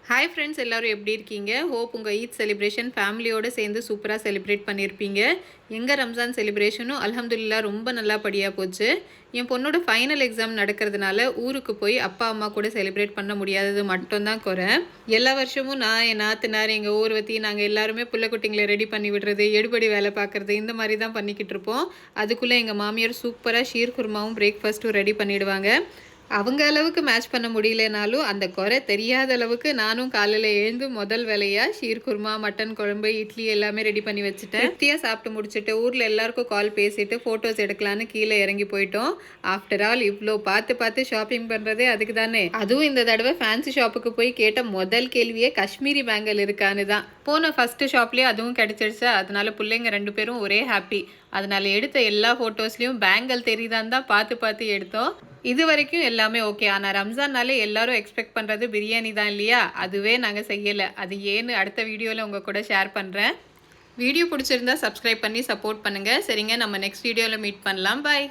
Hi friends, எல்லோரும் எப்படி இருக்கீங்க? ஹோப் உங்கள் ஈத் செலிப்ரேஷன் ஃபேமிலியோடு சேர்ந்து சூப்பராக செலிப்ரேட் பண்ணியிருப்பீங்க. எங்கள் ரம்ஜான் செலிப்ரேஷனும் அல்ஹம்துலில்லாஹ் ரொம்ப நல்லபடியாக போச்சு. என் பொண்ணோட ஃபைனல் எக்ஸாம் நடக்கிறதுனால ஊருக்கு போய் அப்பா அம்மா கூட செலிப்ரேட் பண்ண முடியாதது மட்டும்தான் குறை. எல்லா வருஷமும் நான், என் நாத்தனார், எங்கள் ஊர்வத்தி நாங்கள் எல்லாருமே புள்ள குட்டிங்களை ரெடி பண்ணி விடுறது, எடுபடி வேலை பார்க்குறது, இந்த மாதிரி தான் பண்ணிக்கிட்டு இருப்போம். அதுக்குள்ளே எங்கள் மாமியார் சூப்பராக ஷீர் குருமாவும் பிரேக்ஃபாஸ்ட்டும் ரெடி பண்ணிவிடுவாங்க. அவங்க அளவுக்கு மேட்ச் பண்ண முடியலனாலும் அந்த குறை தெரியாத அளவுக்கு நானும் காலையில் எழுந்து முதல் வேலையாக ஷீர் குருமா, மட்டன் குழம்பு, இட்லி எல்லாமே ரெடி பண்ணி வச்சுட்டேன். திருப்தியாக சாப்பிட்டு முடிச்சுட்டு ஊரில் எல்லாருக்கும் கால் பேசிட்டு ஃபோட்டோஸ் எடுக்கலான்னு கீழே இறங்கி போயிட்டோம். ஆஃப்டர் ஆல் இவ்வளோ பார்த்து ஷாப்பிங் பண்ணுறதே அதுக்கு தானே. அதுவும் இந்த தடவை ஃபேன்சி ஷாப்புக்கு போய் கேட்ட முதல் கேள்வியே காஷ்மீரி பேங்கல் இருக்கான்னு தான். போன ஃபஸ்ட்டு ஷாப்லேயே அதுவும் கிடச்சிடுச்சு. அதனால பிள்ளைங்க 2 பேரும் ஒரே ஹாப்பி. அதனால் எடுத்த எல்லா ஃபோட்டோஸ்லேயும் பேங்கல் தெரியுதான்னு தான் பார்த்து எடுத்தோம். இது வரைக்கும் எல்லாமே ஓகே. ஆனால் ரம்ஜான்னாலே எல்லாரும் எக்ஸ்பெக்ட் பண்ணுறது பிரியாணி தான் இல்லையா? அதுவே நாங்கள் செய்யலை. அது ஏன்னு அடுத்த வீடியோவில் உங்கள் கூட ஷேர் பண்ணுறேன். வீடியோ பிடிச்சிருந்தா சப்ஸ்கிரைப் பண்ணி சப்போர்ட் பண்ணுங்கள். சரிங்க, நம்ம நெக்ஸ்ட் வீடியோவில் மீட் பண்ணலாம். பாய்.